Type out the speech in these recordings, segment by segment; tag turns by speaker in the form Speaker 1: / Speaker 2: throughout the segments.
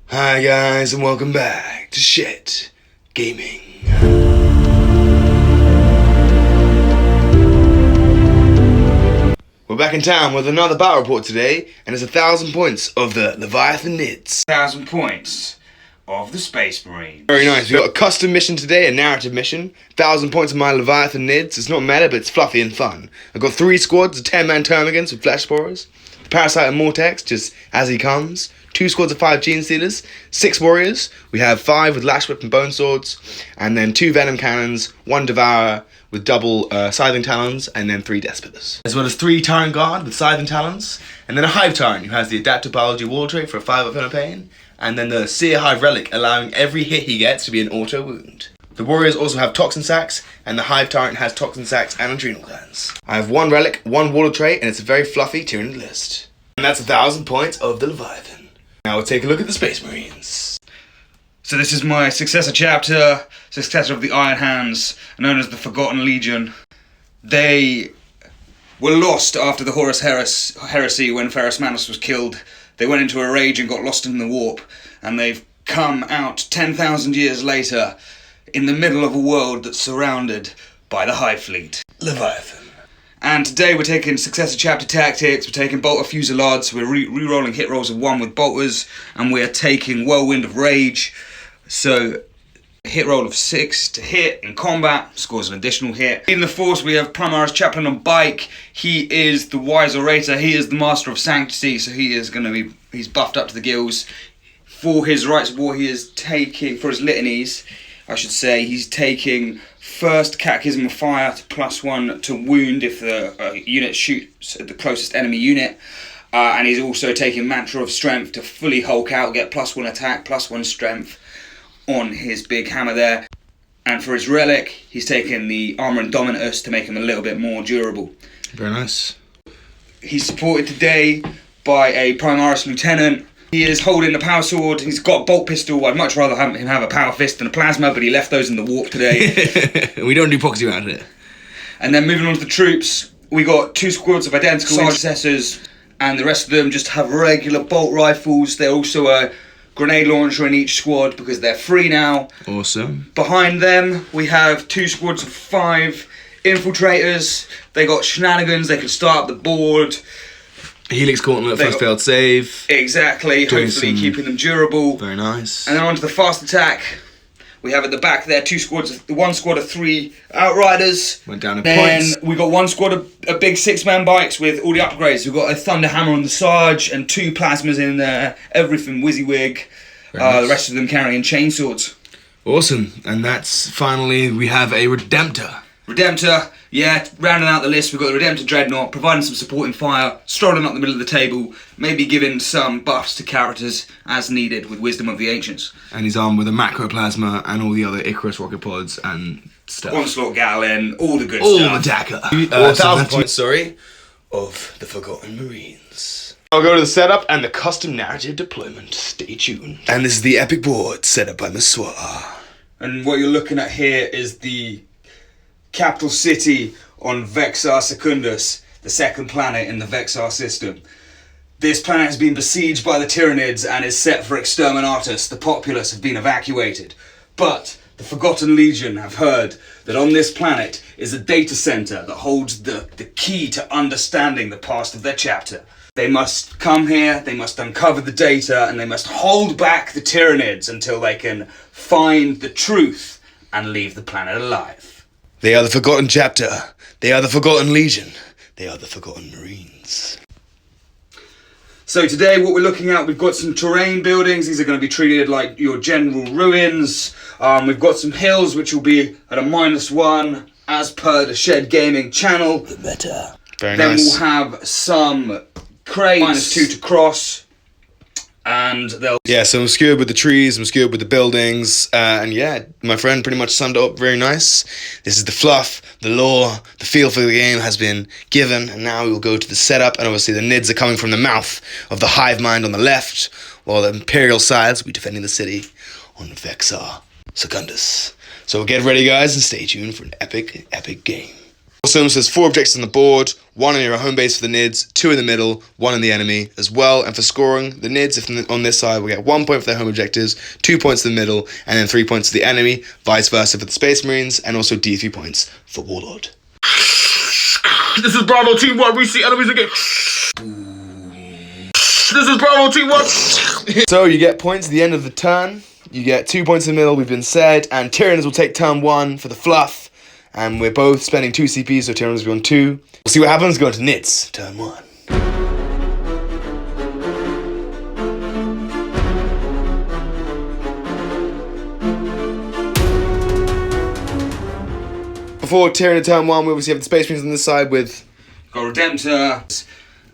Speaker 1: Hi guys, and welcome back to Shit Gaming. We're back in town with another battle report today, and it's 1,000 points of the Leviathanids.
Speaker 2: 1,000 points of the Space Marines.
Speaker 1: Very nice. We got a custom mission today, a narrative mission. 1,000 points of my Leviathanids. It's not meta, but it's fluffy and fun. I've got 3 squads, a 10-man termagants with flesh sporers, Parasite and Mortex, just as he comes. 2 squads of 5 Gene Stealers, 6 warriors. We have 5 with Lash Whip and Bone Swords, and then 2 Venom Cannons, 1 Devourer with double Scything Talons, and then 3 Despotas. As well as 3 Tyrant Guard with Scything Talons, and then a Hive Tyrant who has the Adaptive Biology Wall trait for a 5 up and a pain, and then the Seer Hive Relic allowing every hit he gets to be an auto wound. The warriors also have Toxin Sacs, and the Hive Tyrant has Toxin Sacs and Adrenal Glands. I have 1 Relic, 1 Water trait, and it's a very fluffy Tyranid list. And that's 1,000 points of the Leviathan. Now we'll take a look at the Space Marines.
Speaker 2: So this is my successor chapter, successor of the Iron Hands, known as the Forgotten Legion. They were lost after the Horus Heresy when Ferrus Manus was killed. They went into a rage and got lost in the warp, and they've come out 10,000 years later in the middle of a world that's surrounded by the Hive Fleet.
Speaker 1: Leviathan.
Speaker 2: And today we're taking Successor Chapter Tactics, we're taking Bolter Fusillades, we're re-rolling hit rolls of 1 with Bolters, and we're taking Whirlwind of Rage. So, a hit roll of 6 to hit in combat, scores an additional hit. In the force we have Primaris Chaplain on Bike. He is the Wise Orator, he is the Master of Sanctity, so he's buffed up to the gills. For his Rites of War he is taking, for his litanies, I should say, he's taking first Catechism of Fire to +1 to wound if the unit shoots at the closest enemy unit. And he's also taking Mantra of Strength to fully Hulk out, get +1 attack, +1 strength on his big hammer there. And for his relic, he's taking the Armor Indominus to make him a little bit more durable.
Speaker 1: Very nice.
Speaker 2: He's supported today by a Primaris Lieutenant. He is holding a power sword, he's got a bolt pistol. I'd much rather have him have a power fist than a plasma, but he left those in the warp today.
Speaker 1: We don't do proxy around here.
Speaker 2: And then moving on to the troops, we got 2 squads of identical intercessors, and the rest of them just have regular bolt rifles. They're also a grenade launcher in each squad because they're free now.
Speaker 1: Awesome.
Speaker 2: Behind them, we have 2 squads of 5 infiltrators. They got shenanigans, they can start up the board.
Speaker 1: Helix Gauntlet, first failed save.
Speaker 2: Exactly, hopefully keeping them durable.
Speaker 1: Very nice.
Speaker 2: And then on to the fast attack. We have at the back there 2 squads, 1 squad of 3 Outriders.
Speaker 1: Went down in
Speaker 2: then
Speaker 1: points.
Speaker 2: We got 1 squad of big 6-man bikes with all the upgrades. We've got a Thunder Hammer on the Sarge and 2 plasmas in there, everything WYSIWYG.
Speaker 1: Nice.
Speaker 2: The rest of them carrying chainswords.
Speaker 1: Awesome. And that's finally, we have a Redemptor.
Speaker 2: Redemptor, yeah, rounding out the list, we've got the Redemptor Dreadnought, providing some supporting fire, strolling up the middle of the table, maybe giving some buffs to characters as needed with Wisdom of the Ancients.
Speaker 1: And he's armed with a Macroplasma and all the other Icarus rocket pods and stuff.
Speaker 2: Onslaught Gatling, all the good
Speaker 1: all
Speaker 2: stuff.
Speaker 1: the Dakar.
Speaker 3: 1,000 points, of the Forgotten Marines.
Speaker 1: I'll go to the setup and the custom narrative deployment. Stay tuned.
Speaker 3: And this is the epic board set up by Maswa.
Speaker 2: And what you're looking at here is the capital city on Vexar Succundies, the 2nd planet in the Vexar system. This planet has been besieged by the Tyranids and is set for exterminatus. The populace have been evacuated. But the Forgotten Legion have heard that on this planet is a data center that holds the key to understanding the past of their chapter. They must come here, they must uncover the data, and they must hold back the Tyranids until they can find the truth and leave the planet alive.
Speaker 3: They are the Forgotten Chapter. They are the Forgotten Legion. They are the Forgotten Marines.
Speaker 2: So today what we're looking at, we've got some terrain buildings. These are going to be treated like your general ruins. We've got some hills which will be at a -1 as per the Shed Gaming channel.
Speaker 3: The meta.
Speaker 1: Very
Speaker 2: Then
Speaker 1: nice.
Speaker 2: we'll have some crates, -2 to cross. And they'll...
Speaker 1: Yeah, so I'm skewed with the trees, I'm skewed with the buildings, and yeah, my friend pretty much summed it up very nice. This is the fluff, the lore, the feel for the game has been given, and now we'll go to the setup, and obviously the Nids are coming from the mouth of the hive mind on the left, while the Imperial sides will be defending the city on Vexar Succundies. So get ready guys, and stay tuned for an epic, epic game. Also, there's 4 objectives on the board, 1 on your home base for the Nids, 2 in the middle, 1 on the enemy as well. And for scoring, the Nids, if on this side, will get 1 point for their home objectives, 2 points to the middle, and then 3 points to the enemy, vice versa for the Space Marines, and also D3 points for Warlord.
Speaker 3: This is Bravo Team 1, we see enemies again. This is Bravo Team 1.
Speaker 1: So you get points at the end of the turn, you get 2 points in the middle, we've been said, and Tyranids will take turn 1 for the fluff. And we're both spending 2 CPs, so Tyranids will be on 2. We'll see what happens going to Nids, turn 1. Before Tyranid turn 1, we obviously have the Space Marines on this side with...
Speaker 2: Got Redemptor,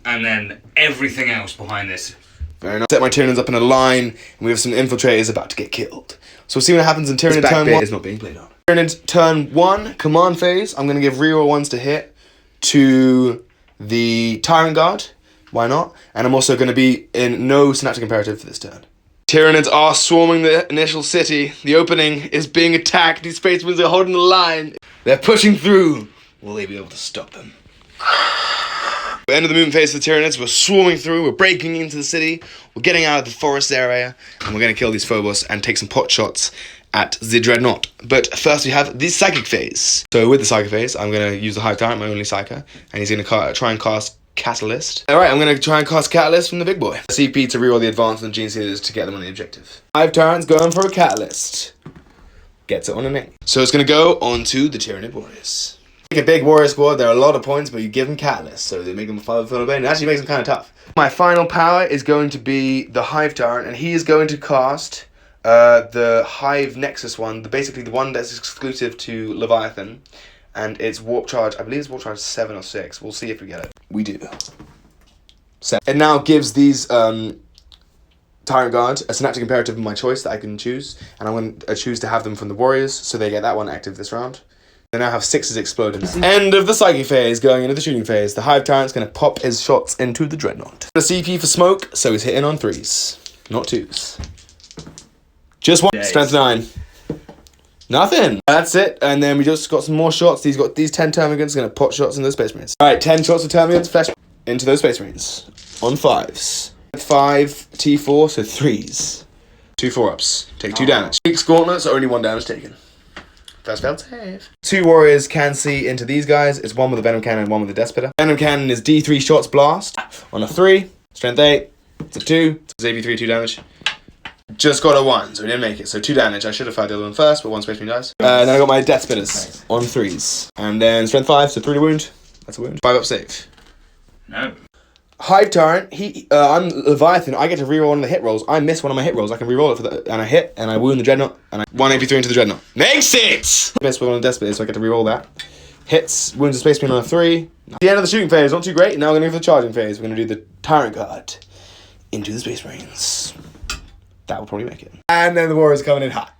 Speaker 2: and then everything else behind this.
Speaker 1: Very nice. Set my Tyranids up in a line, and we have some infiltrators about to get killed. So we'll see what happens in Tyranid turn 1.
Speaker 3: Is not being played on.
Speaker 1: Tyranids turn 1, command phase. I'm going to give reroll 1s to hit to the Tyrant Guard. Why not? And I'm also going to be in no synaptic imperative for this turn. Tyranids are swarming the initial city. The opening is being attacked. These Space Marines are holding the line. They're pushing through. Will they be able to stop them? We're end of the movement phase for the Tyranids. We're swarming through. We're breaking into the city. We're getting out of the forest area. And we're going to kill these Phobos and take some pot shots at the Dreadnought. But first we have the Psychic phase. So with the Psychic phase, I'm going to use the Hive Tyrant, my only Psyker. And he's going to try and cast Catalyst. Alright, I'm going to try and cast Catalyst from the big boy. CP to reroll the advance on the Gene Sealers to get them on the objective. Hive Tyrant's going for a Catalyst. Gets it on an 8. So it's going to go on to the Tyranid Warriors. Make a big warrior squad, there are a lot of points, but you give them Catalyst, so they make them 5 full bane. It actually makes them kind of tough. My final power is going to be the Hive Tyrant, and he is going to cast the Hive Nexus one, basically the one that's exclusive to Leviathan, and it's Warp Charge, I believe it's Warp Charge 7 or 6, we'll see if we get it. We do. 7. It now gives these Tyrant Guard a Synaptic Imperative of my choice that I can choose, and I'm going to choose to have them from the Warriors, so they get that one active this round. They now have 6s exploded now. End of the Psychic phase, going into the shooting phase. The Hive Tyrant's going to pop his shots into the Dreadnought. The CP for smoke, so he's hitting on 3s, not 2s. Just 1, strength 9. Nothing. That's it, and then we just got some more shots. He's got these 10 Termagants, going to pot shots in those Space Marines. Alright, 10 shots of Termagants, flash into those Space Marines. On 5s. 5 T4, so 3s. 2 4-ups. Take 2 damage. 6 Gauntlets, only 1 damage taken. First failed save. 2 warriors can see into these guys. It's 1 with a Venom Cannon and 1 with a Despoter. Venom Cannon is D3 shots blast. On a 3, strength 8. It's a 2. It's AB3, 2 damage. Just got a 1, so we didn't make it. So 2 damage. I should have fired the other one first, but 1 Space Marine dies. Then I got my Death Spitters on 3s. And then strength 5, so 3 to wound. That's a wound. 5 up save.
Speaker 2: No.
Speaker 1: Hive Tyrant, I'm Leviathan, I get to reroll one of the hit rolls. I miss one of my hit rolls, I can reroll it for and I hit, and I wound the Dreadnought, and I 1 AP3 into the Dreadnought. Makes it! Miss with one of the Death so I get to reroll that. Hits, wounds a Space Marine on a 3. The end of the shooting phase, not too great. Now we're going to go for the charging phase. We're going to do the Tyrant Guard into the Space Marines. That will probably make it. And then the Warriors coming in hot.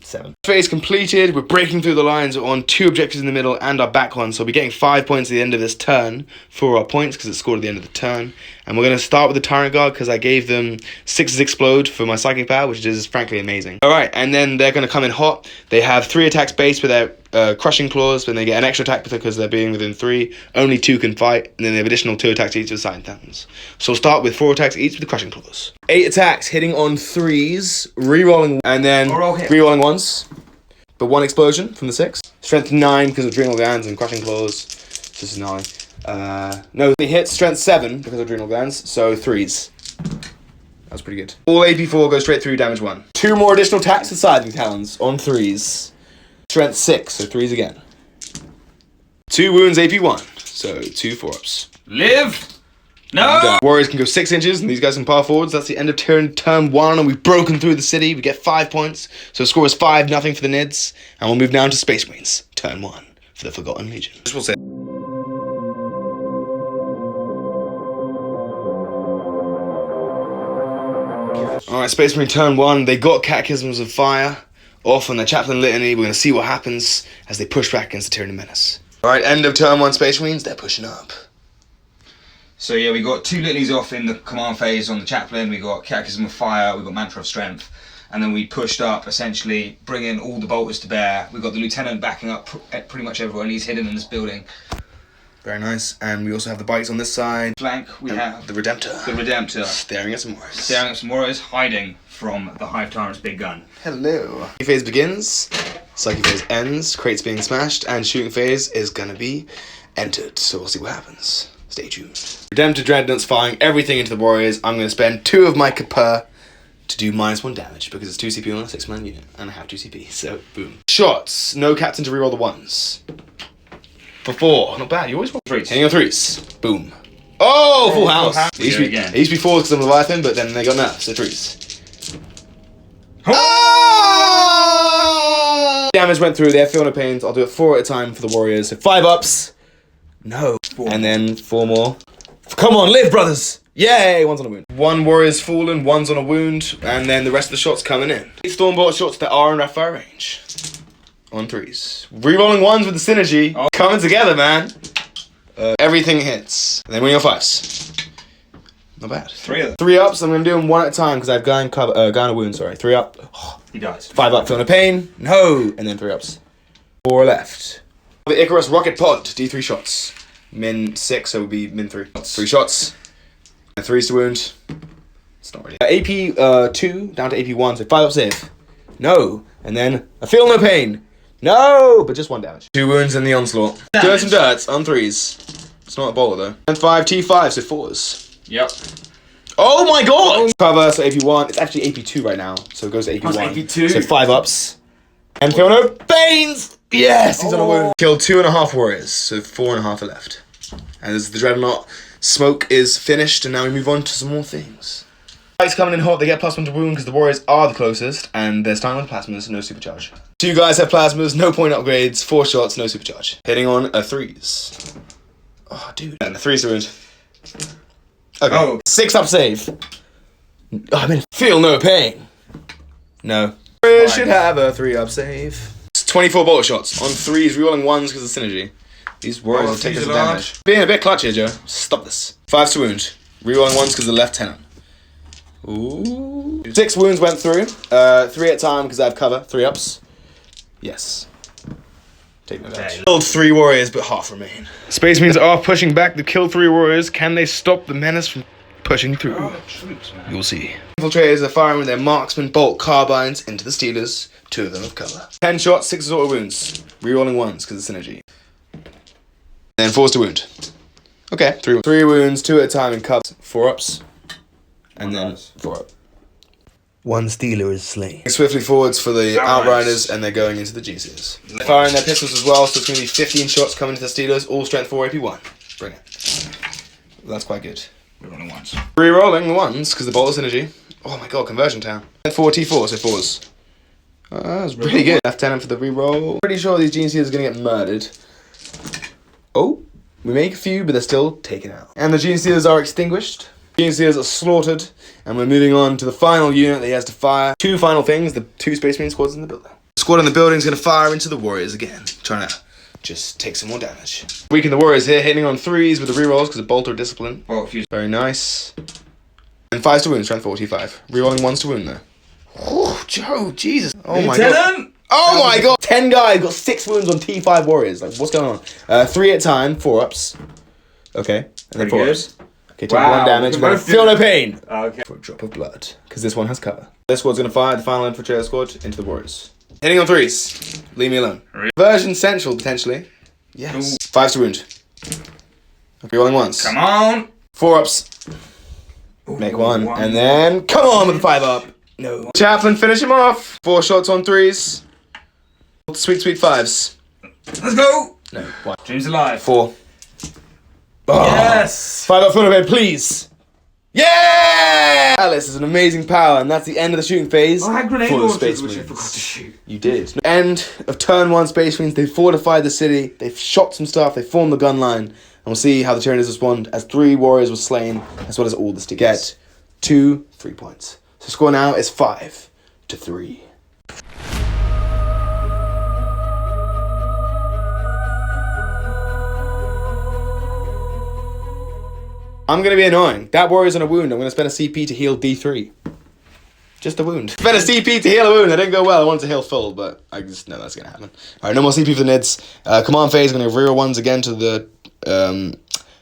Speaker 1: 7. Phase completed. We're breaking through the lines on 2 objectives in the middle and our back one. So we'll be getting 5 points at the end of this turn for our points because it's scored at the end of the turn. And we're going to start with the Tyrant Guard because I gave them 6s explode for my psychic power, which is frankly amazing. Alright, and then they're going to come in hot. They have 3 attacks base with their crushing claws, and they get an extra attack because they're being within 3. Only 2 can fight, and then they have additional 2 attacks each with Silent Titans. So we'll start with 4 attacks each with the crushing claws. 8 attacks hitting on 3s, re-rolling, and then re-rolling 1s. But 1 explosion from the 6. Strength 9 because of adrenal glands and crushing claws. This is 9. No, they hit strength 7 because of adrenal glands, so 3s. That's pretty good. All AP4 goes straight through, damage 1. 2 more additional attacks with Scything Talons on 3s. Strength 6, so 3s again. 2 wounds AP1, so 2 4-ups.
Speaker 2: Live! No!
Speaker 1: Warriors can go 6 inches, and these guys can power forwards. That's the end of turn 1, and we've broken through the city. We get 5 points, so the score is 5-0 for the Nids, and we'll move down to Space Marines, turn 1, for the Forgotten Legion. We'll say. Alright, Space Marine turn 1, they got Catechisms of Fire off on their Chaplain Litany. We're going to see what happens as they push back against the Tyranid Menace. Alright, end of turn 1 Space Marines, they're pushing up.
Speaker 2: So yeah, we got 2 litanies off in the command phase on the Chaplain. We got Catechism of Fire, we got Mantra of Strength, and then we pushed up, essentially bringing all the bolters to bear. We've got the lieutenant backing up pretty much everyone. He's hidden in this building.
Speaker 1: Very nice. And we also have the bikes on this side.
Speaker 2: Flank, we have
Speaker 1: the Redemptor.
Speaker 2: the Redemptor.
Speaker 1: Staring at some warriors.
Speaker 2: Staring at some warriors, hiding from the Hive Tyrant's big gun.
Speaker 1: Hello. Phase begins. Psyche phase ends. Crates being smashed. And shooting phase is gonna be entered. So we'll see what happens. Stay tuned. Redemptor Dreadnoughts firing everything into the warriors. I'm gonna spend 2 of my Kapur to do -1 damage because it's 2 CP on a 6-man unit. And I have 2 CP. So boom. Shots. No captain to reroll the 1s. For 4. Not bad. You always want 3s. Hitting on 3s. Boom. Oh, full house. It used to be 4s because I'm Leviathan, but then they got nerfs, so 3s. Oh! Damage went through there, feel no pains. I'll do it 4 at a time for the warriors. So 5 ups. No. 4. And then 4 more. Come on, live, brothers! Yay! 1's on a wound. 1 warrior's fallen, 1's on a wound, and then the rest of the shots coming in. Stormbolt shots that are in rapid fire range. On 3s. Rerolling 1s with the synergy. Oh. Coming together, man. Everything hits. And then win your 5s. Not bad.
Speaker 2: 3 of them.
Speaker 1: 3 ups. I'm going to do them 1 at a time because I have guy on a wound, sorry. 3 up. Oh.
Speaker 2: He dies.
Speaker 1: 5 up, feeling no pain. No! And then 3 ups. 4 left. The Icarus rocket pod. D3 shots. Min 6, so it would be min 3. 3 shots. And 3's to wound. It's not really. AP 2 down to AP 1, so 5 up save. No! And then I feel no pain. No! But just 1 damage. 2 wounds in the onslaught. Doing some dirts on 3s. It's not a bowler though. And 5 T5, so 4s.
Speaker 2: Yep.
Speaker 1: Oh my god! Cover, so AP1. It's actually AP2 right now, so it goes to AP1.
Speaker 2: AP2.
Speaker 1: So 5 ups. And feel no pains! Yes! He's on a wound. Killed 2.5 warriors, so 4.5 are left. And as the Dreadnought smoke is finished, and now we move on to some more things. Guys coming in hot, they get +1 to wound because the warriors are the closest, and they're starting with plasmas, no supercharge. 2 guys have plasmas, no point upgrades, 4 shots, no supercharge. Hitting on a 3s. Oh, dude. And the 3's to wound. Okay. Oh. 6 up save. Oh, I mean, feel no pain. No. Warriors should have a 3 up save. It's 24 bullet shots on 3s, rerolling 1s because of synergy. These warriors will take some damage. Being a bit clutch here, Joe. Stop this. 5's to wound. Rerolling 1s because of the lieutenant. Ooh. 6 wounds went through. 3 at a time because I have cover. 3 ups. Yes. Take no damage. Killed 3 warriors, but half remain. Space Marines are pushing back to kill 3 warriors. Can they stop the menace from pushing through?
Speaker 2: Oh, troops, man.
Speaker 1: You'll see. Infiltrators are firing with their marksman bolt carbines into the Steelers. 2 of them have cover. 10 shots, 6 auto wounds. Rerolling 1s because of synergy. Then 4's to wound. Okay, 3 wounds, 2 at a time in cups. 4 ups. And then 4 up. 1 Steeler is slain. Swiftly forwards for the Outriders, and they're going into the GCs. They're firing their pistols as well, so it's going to be 15 shots coming to the Steelers, all strength 4 AP1. Bring it. That's quite good.
Speaker 2: Rerolling 1s.
Speaker 1: Rerolling the 1s, because the bolt of synergy. Oh my god, conversion town. 4 T4, so 4s. That's pretty good. Lieutenant for the reroll. Pretty sure these GCs are going to get murdered. Oh, we make a few, but they're still taken out. And the Gene Stealers are extinguished. Gene Stealers are slaughtered, and we're moving on to the final unit that he has to fire. 2 final things, the 2 Space Marine squads in the building. The squad in the building is going to fire into the warriors again, trying to just take some more damage. Weaken the warriors here, hitting on 3s with the rerolls because of bolt or discipline.
Speaker 2: Oh, fuse.
Speaker 1: Very nice. And 5's to wound, strength 45. Rerolling 1s to wound though. Oh, Joe, Jesus. Oh my god. Oh my god! 10 guys got 6 wounds on T5 warriors. Like, what's going on? 3 at a time, 4 ups. Okay, and then 4 ups. Okay, take 1 damage, but feel no pain.
Speaker 2: Okay.
Speaker 1: For a drop of blood, because this one has cover. This squad's gonna fire the final infiltrator squad into the warriors. Hitting on 3s. Leave me alone. Version central, potentially. Yes. 5's to wound. Rerolling 1s.
Speaker 2: Come on!
Speaker 1: 4 ups. Make 1. And then, come on with the 5 up. No. Chaplain, finish him off. 4 shots on 3s. Sweet 5s.
Speaker 2: Let's go!
Speaker 1: No, 1.
Speaker 2: Dream's alive.
Speaker 1: 4. Oh.
Speaker 2: Yes!
Speaker 1: 5 up front of it, please. Yeah! Alice is an amazing power, and that's the end of the shooting phase.
Speaker 2: I had grenade
Speaker 1: for the
Speaker 2: launchers,
Speaker 1: Space
Speaker 2: which I
Speaker 1: Marines.
Speaker 2: forgot to shoot.
Speaker 1: You did. End of turn 1 Space Marines. They fortified the city. They've shot some stuff. They formed the gun line. And we'll see how the Tyranids respond as 3 warriors were slain, as well as all the Steelers. Get 2 3 points. So score now is 5 to 3. I'm going to be annoying. That warrior's on a wound. I'm going to spend a CP to heal D3. Just a wound. Spent a CP to heal a wound. That didn't go well. I wanted to heal full, but I just know that's going to happen. Alright, no more CP for the Nids. Command phase, going to reroll ones again to the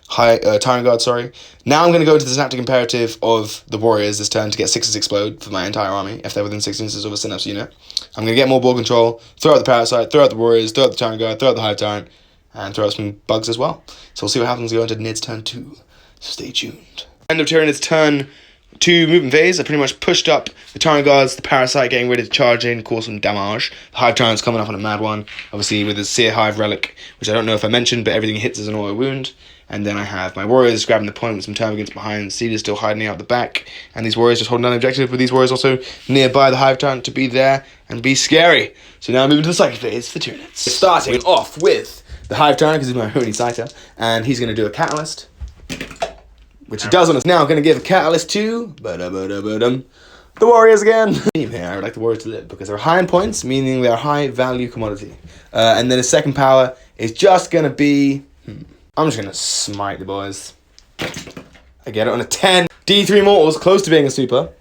Speaker 1: Tyrant Guard, sorry. Now I'm going to go into the Synaptic Imperative of the Warriors this turn to get 6s explode for my entire army, if they're within 6 inches of a Synapse unit. I'm going to get more ball control, throw out the Parasite, throw out the Warriors, throw out the Tyrant Guard, throw out the Hive Tyrant, and throw out some bugs as well. So we'll see what happens going into Nid's turn 2. So stay tuned. End of Tyranids' turn 2 movement phase. I pretty much pushed up the Tyrant Guards, the Parasite getting ready to charge in, cause some damage. The Hive Tyrant's coming up on a mad one, obviously with the Seer Hive Relic, which I don't know if I mentioned, but everything hits as an auto wound. And then I have my Warriors grabbing the point with some Termagants behind, Seeders still hiding out the back, and these Warriors just holding down the objective, with these Warriors also nearby the Hive Tyrant to be there and be scary. So now moving to the Psychic phase for Tyranids. Starting off with the Hive Tyrant, because he's my only Scyther, and he's going to do a Catalyst, which he does on us. Now I'm going to give a Catalyst to the Warriors again. Here, I would like the Warriors to live, because they're high in points, meaning they're high value commodity. And then his second power is just going to be... I'm just going to smite the boys. I get it on a 10. D3 mortals, close to being a super.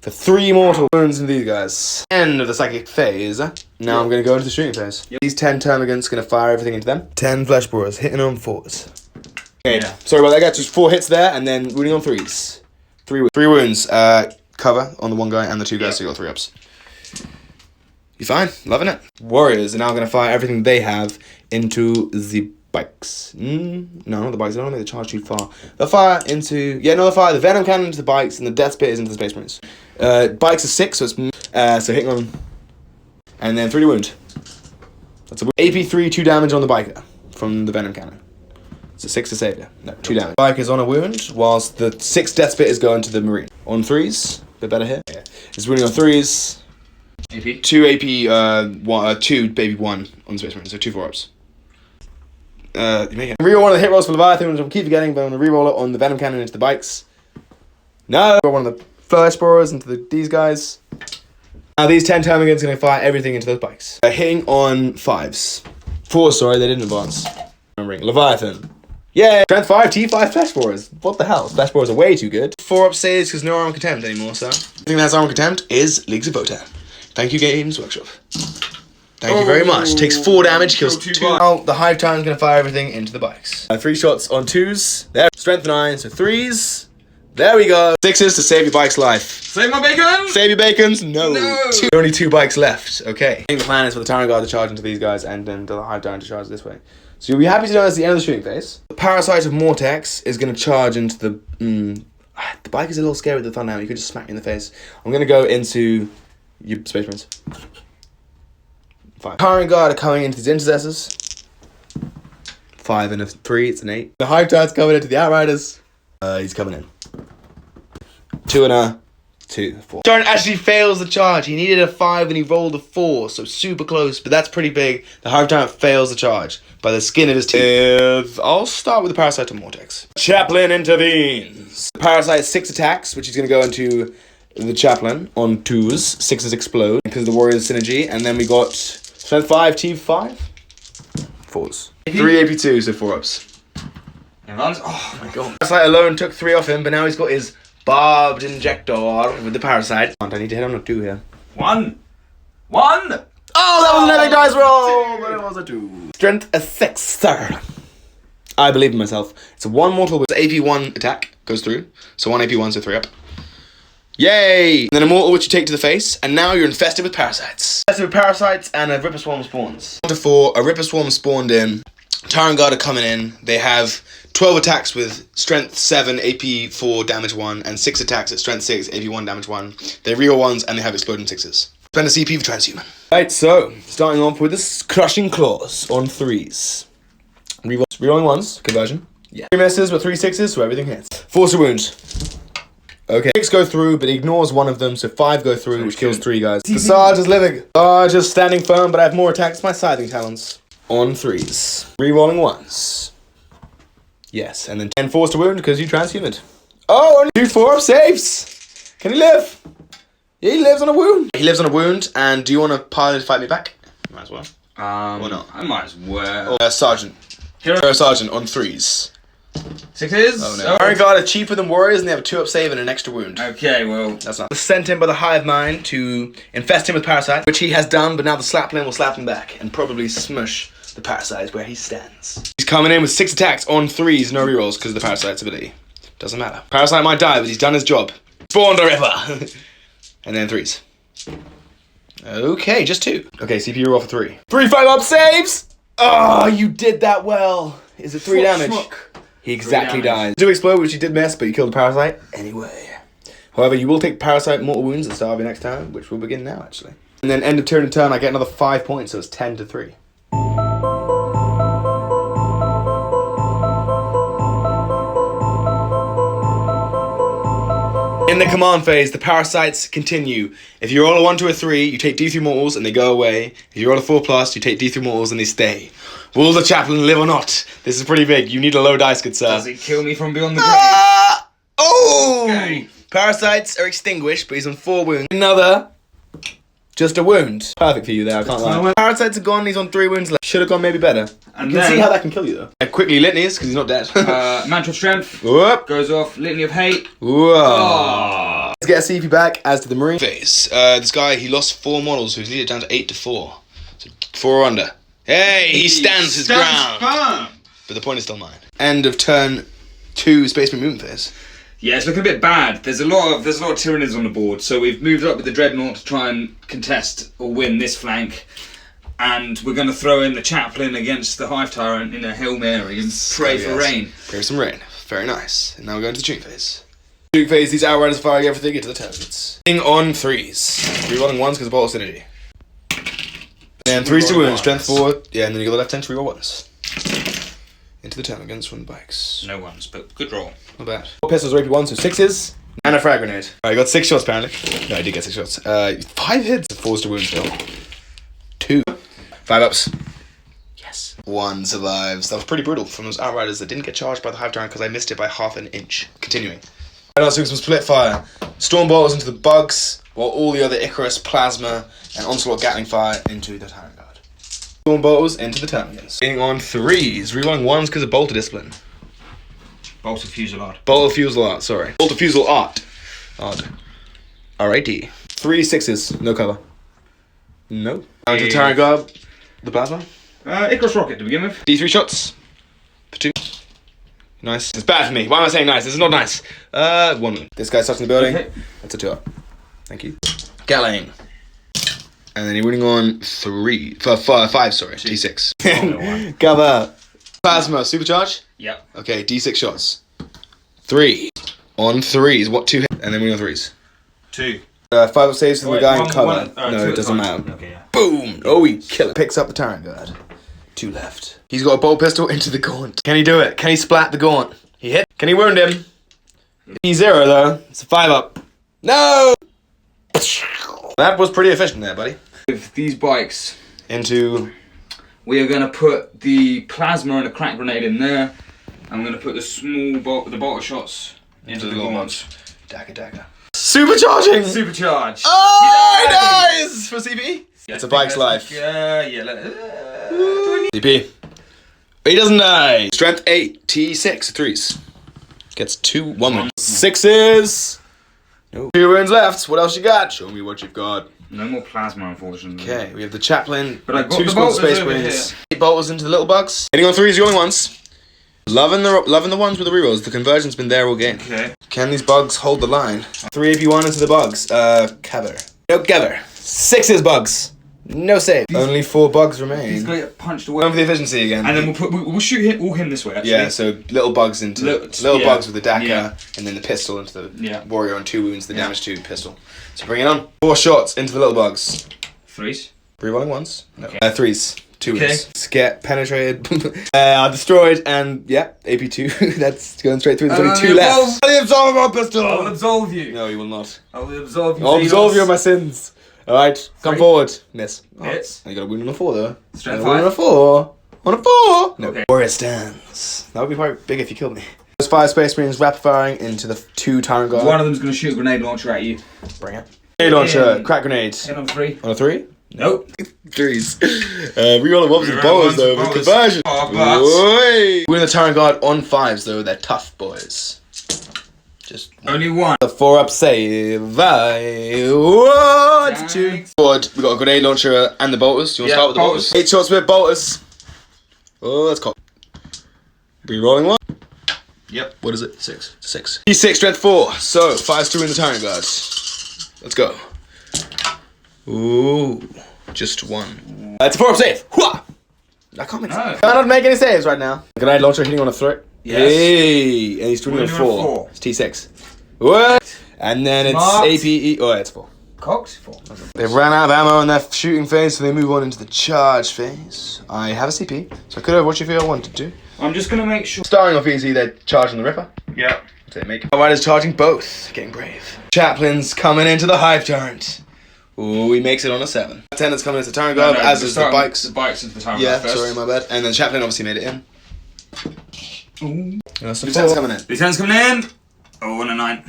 Speaker 1: For 3 mortal wounds into these guys. End of the Psychic phase. Now I'm going to go into the shooting phase. These 10 Termagants going to fire everything into them. 10 Flesh Borers, hitting on 4s. Okay, sorry about that, guys. Just 4 hits there, and then wounding on 3s. 3 wounds. Cover on the one guy and the 2 guys, so you got 3 ups. You're fine, loving it. Warriors are now going to fire everything they have into the bikes. No, not the bikes. I don't make the charge too far. They'll fire into... Yeah, no, they'll fire the Venom Cannon into the bikes, and the Death Spit is into the Space Marines. Bikes are 6, so it's... so hitting on... And then 3 to wound. That's a AP3, 2 damage on the biker from the Venom Cannon. It's a 6 to save you. No, 2 damage. Bike is on a wound, whilst the 6 Death Spit is going to the Marine. On 3s. Bit better here. Yeah. It's wounding on 3s.
Speaker 2: AP?
Speaker 1: 2 AP, 2 baby 1 on the Space Marine, so 2 4-ups. You make it. Reroll one of the hit rolls for Leviathan, which I'll keep forgetting, but I'm going to reroll it on the Venom Cannon into the bikes. No! Roll one of the Flesh Borers into these guys. Now these 10 Termagants are going to fire everything into those bikes. Hitting on 5s. 4, sorry, they didn't advance. Leviathan. Yeah! Strength 5, T5 Flesh Borers. What the hell? Flesh Borers are way too good. 4-up saves because no Armor Contempt anymore, so. The thing that has Armor Contempt is Leagues of Votan. Thank you, Games Workshop. Thank you very much. Takes 4 damage, kills 2. Now the Hive Tyrant's going to fire everything into the bikes. 3 shots on 2s. There. Strength 9, so 3s. There we go. 6s to save your bike's life.
Speaker 2: Save my bacon!
Speaker 1: Save your bacons? No. Only 2 bikes left. Okay. I think the plan is for the Tyrant Guard to charge into these guys and then the Hive Tyrant to charge this way. So you'll be happy to know that's the end of the shooting phase. The Parasite of Mortex is going to charge into the... the bike is a little scary with the thunder now. You could just smack me in the face. I'm going to go into your Space Marines. 5. Tyrant Guard are coming into these Intercessors. 5 and a 3, it's an 8. The Hive Tyrant's coming into the Outriders. He's coming in. 2 and a 2, 4. Tyrant actually fails the charge. He needed a 5 and he rolled a 4, so super close, but that's pretty big. The Hive Tyrant fails the charge by the skin of his teeth. I'll start with the Parasite of Mortex. Chaplain intervenes. The Parasite 6 attacks, which is going to go into the Chaplain on 2s. 6s explode because of the Warriors synergy, and then we got Strength 5, T5, 4s. 3 AP2, so 4-ups.
Speaker 2: Oh my god.
Speaker 1: Parasite alone took 3 off him, but now he's got his barbed injector with the Parasite. I need to hit on a 2 here.
Speaker 2: 1!
Speaker 1: Oh, that was an epic dice roll, but it was a 2. Strength a 6, sir. I believe in myself. It's a 1 mortal with AP1 attack, goes through. So 1 AP1, so 3 up. Yay! And then a mortal which you take to the face, and now you're infested with parasites. Infested with parasites, and a Ripper Swarm spawns. 1 to 4, a Ripper Swarm spawned in. Tyrant Guard are coming in. They have 12 attacks with Strength 7, AP 4, damage 1, and 6 attacks at Strength 6, AP 1, damage 1. They reroll 1s, and they have exploding 6s. Spend a CP for Transhuman. Right, so, starting off with this Crushing Claws on 3s. Rerolling 1s, conversion. Yeah. 3 misses with 3 6s, so everything hits. 4 to wound. Okay, 6 go through, but he ignores 1 of them, so 5 go through, which kills 3 guys. The Sarge is living. Sarge is standing firm, but I have more attacks. My Scything Talons. On 3s. Rerolling 1s. Yes, and then 10 4s to wound because you transhumaned. Oh, only 2 4-up saves. Can he live? Yeah, he lives on a wound. He lives on a wound, and do you want to pilot to fight me back? Might as well.
Speaker 2: Or not? I might as well.
Speaker 1: Sergeant. Hero Sergeant on 3s.
Speaker 2: Sixes?
Speaker 1: Oh no. Tyrant Guard are cheaper than warriors and they have a 2-up save and an extra wound.
Speaker 2: Okay, well.
Speaker 1: That's not. Sent in by the Hive Mind to infest him with parasite, which he has done, but now the Slapling will slap him back and probably smush the parasite where he stands. He's coming in with 6 attacks on 3s, no rerolls because of the parasite's ability. Doesn't matter. Parasite might die, but he's done his job. Spawned a Ripper! And then 3s. Okay, just 2. Okay, CPU roll for 3. 3 5-up saves! Oh, you did that well. Is it 3 damage? He exactly dies. Do explode, which you did miss, but you killed the parasite anyway. However, you will take parasite mortal wounds at the start of your next turn, which will begin now, actually. And then end of turn, I get another 5 points, so it's 10-3. In the command phase, the parasites continue. If you roll a 1 to a 3, you take D3 mortals and they go away. If you roll a 4+, you take D3 mortals and they stay. Will the chaplain live or not? This is pretty big. You need a low dice, good sir.
Speaker 2: Does he kill me from beyond the grave?
Speaker 1: Oh!
Speaker 2: Okay.
Speaker 1: Parasites are extinguished, but he's on 4 wounds. Another. Just a wound. Perfect for you there, I can't lie. Parasites are gone, he's on 3 wounds left. Should have gone maybe better.
Speaker 2: And
Speaker 1: you can see how that can kill you though. Quickly litanies, because he's not dead.
Speaker 2: Mantra of Strength.
Speaker 1: Whoop.
Speaker 2: Goes off. Litany of Hate.
Speaker 1: Whoa.
Speaker 2: Oh.
Speaker 1: Let's get a CP back as to the Marine phase. This guy, he lost 4 models, so he's needed down to 8-4. So 4 or under. Hey, he stands his ground.
Speaker 2: Firm.
Speaker 1: But the point is still mine. End of turn 2, Space Marine phase.
Speaker 2: Yeah, it's looking a bit bad. There's a lot of Tyranids on the board, so we've moved up with the Dreadnought to try and contest or win this flank. And we're going to throw in the Chaplain against the Hive Tyrant in a Hail Mary and pray for rain.
Speaker 1: Pray for some rain. Very nice. And now we're going to the Duke phase. Duke phase, these Outriders firing everything into the turrets. King on 3s. 3-rolling 1s because of Bottle Synergy. And then 3s to wound, strength 4. Yeah, and then you got the left hand to reroll 1s. Into the termagants from the bikes.
Speaker 2: No ones, but good roll.
Speaker 1: Not bad. 4 pistols, rapey 1, so 6s. And a frag grenade. Alright, got 6 shots apparently. No, I did get 6 shots. 5 hits. 4s to wound still. 2. 5-ups. Yes. 1 survives. That was pretty brutal from those Outriders that didn't get charged by the Hive Tyrant because I missed it by half an inch. Continuing. I got some split fire. Storm bolters into the bugs, while all the other Icarus, Plasma, and Onslaught Gatling fire into the Tyrant Guard. Storm bolters into the termagants. Being on 3s. Rerolling 1s because of Bolter Discipline.
Speaker 2: Bolter Fusillade.
Speaker 1: Bolter Fusillade, sorry. Bolter Fusillade Art. Odd. R-A-D. 3 6s. No cover. No. Down to the Tyrant Guard. The Plasma.
Speaker 2: Icarus Rocket to begin with.
Speaker 1: D3 shots. For 2. Nice. It's bad for me. Why am I saying nice? This is not nice. 1 wound. This guy's stuck in the building.
Speaker 2: Okay.
Speaker 1: That's a 2-up. Thank you. Gatling. And then you're winning on 5, sorry. D6.
Speaker 2: Oh,
Speaker 1: Cover. Plasma. Supercharge?
Speaker 2: Yep.
Speaker 1: Okay, D6 shots. 3. On 3s. What, 2 hits? And then winning on 3s.
Speaker 2: 2.
Speaker 1: 5-up saves from the guy in cover.
Speaker 2: No,
Speaker 1: it doesn't matter.
Speaker 2: Okay, yeah.
Speaker 1: Boom! Oh, he kill it. Picks up the Tyrant Guard. 2 left. He's got a bolt pistol into the gaunt. Can he do it? Can he splat the gaunt? He hit. Can he wound him? He's 0 though. It's a 5-up. No! That was pretty efficient there, buddy.
Speaker 2: With these bikes,
Speaker 1: Into...
Speaker 2: we are going to put the Plasma and a Crack Grenade in there. And we're going to put the bolter shots into the
Speaker 1: little
Speaker 2: launch.
Speaker 1: Dagger. Supercharging!
Speaker 2: Supercharge.
Speaker 1: Oh, he dies! For CP?
Speaker 2: Yeah,
Speaker 1: It's a bike's life.
Speaker 2: Yeah.
Speaker 1: CP. He doesn't die. Strength 8, T6, 3s. Gets 2, 1 wound. 6s! No. 2 wounds left. What else you got? Show me what you've got.
Speaker 2: No more Plasma, unfortunately.
Speaker 1: Okay, we have the Chaplain.
Speaker 2: But I got
Speaker 1: 2
Speaker 2: the
Speaker 1: squads of
Speaker 2: bolters
Speaker 1: Space
Speaker 2: over
Speaker 1: Marines.
Speaker 2: here.
Speaker 1: 8 bolters into the little bugs. Hitting on 3s, rolling 1s. Loving the ones with the rerolls. The conversion's been there all game.
Speaker 2: Okay.
Speaker 1: Can these bugs hold the line? 3 AP1 into the bugs. Cover. No cover. 6s bugs. No save. Only 4 bugs
Speaker 2: He's
Speaker 1: remain.
Speaker 2: going to get punched away.
Speaker 1: Going for the efficiency again.
Speaker 2: And then we'll shoot him this way, actually.
Speaker 1: Yeah, so little bugs into little bugs with the Dakar, and then the pistol into the warrior on 2 wounds, the damage 2 pistol. So bring it on. 4 shots into the little bugs.
Speaker 2: 3s.
Speaker 1: Rerolling 1s. No.
Speaker 2: Okay.
Speaker 1: 3s. 2
Speaker 2: Okay.
Speaker 1: wounds. Get penetrated. Destroyed, and yeah, AP2. That's going straight through. There's only 2 left. The absolve pistol.
Speaker 2: I will absolve you.
Speaker 1: No, you will not.
Speaker 2: I will absolve you.
Speaker 1: I'll absolve you of my sins. Alright, come
Speaker 2: 3.
Speaker 1: forward. Miss.
Speaker 2: Hits.
Speaker 1: You got a wound on a 4 though.
Speaker 2: Strength
Speaker 1: Got a wound
Speaker 2: 5.
Speaker 1: on a 4. On a 4. No.
Speaker 2: Okay.
Speaker 1: Warrior stands. That would be quite big if you killed me. Those 5 Space Marines rapid firing into the 2 Tyrant Guard.
Speaker 2: One of them's going to shoot a grenade launcher at you.
Speaker 1: Bring it. Grenade launcher.
Speaker 2: In.
Speaker 1: Crack grenade.
Speaker 2: Hit on 3.
Speaker 1: On a 3.
Speaker 2: Nope.
Speaker 3: Threes. Rerolling ones with
Speaker 2: Reroll
Speaker 3: bolters
Speaker 2: ones
Speaker 3: though,
Speaker 2: with
Speaker 3: with
Speaker 2: bolters.
Speaker 3: conversion.
Speaker 2: Oh, but-
Speaker 3: Oi. We're in the Tyrant Guard on 5s though, they're tough boys. Just
Speaker 2: Only one.
Speaker 3: a 4-up save. One, two.
Speaker 2: Thanks.
Speaker 3: Forward. We got a grenade launcher and the bolters. Do you want to
Speaker 2: Yeah,
Speaker 3: start with the
Speaker 2: bolters.
Speaker 3: bolters? 8 shots with bolters. Oh, that's cocked. Rerolling one.
Speaker 2: Yep.
Speaker 3: What is it? 6. 6. D6 strength 4. So 5's 2 in the Tyrant Guard. Let's go. Ooh, just one. It's a 4-up save. Hwah! I can't make cannot make any saves right now. Grenade launcher hitting on a threat.
Speaker 2: Yes.
Speaker 3: Hey, and he's doing a
Speaker 2: Winning on
Speaker 3: 4.
Speaker 2: four.
Speaker 3: It's T6. What? And then it's
Speaker 2: Marked.
Speaker 3: APE. Oh, yeah, it's 4.
Speaker 2: Cocked. 4.
Speaker 3: They've ran out of ammo in their shooting phase, so they move on into the charge phase. I have a CP, so I could have what you feel I wanted to.
Speaker 2: I'm just gonna make sure.
Speaker 3: Starting off easy, they're charging the Ripper.
Speaker 2: Yeah.
Speaker 3: So they make Riders charging both, getting brave. Chaplain's coming into the Hive Turret. Ooh, he makes it on a 7. Lieutenant's coming into the Tyrant Guard, as is the bikes.
Speaker 2: The bikes into the time.
Speaker 3: Yeah,
Speaker 2: first.
Speaker 3: sorry, my bad. And then Chaplain obviously made it in.
Speaker 2: Ooh.
Speaker 3: Lieutenant's coming in.
Speaker 2: Lieutenant's coming in. Oh, and a 9.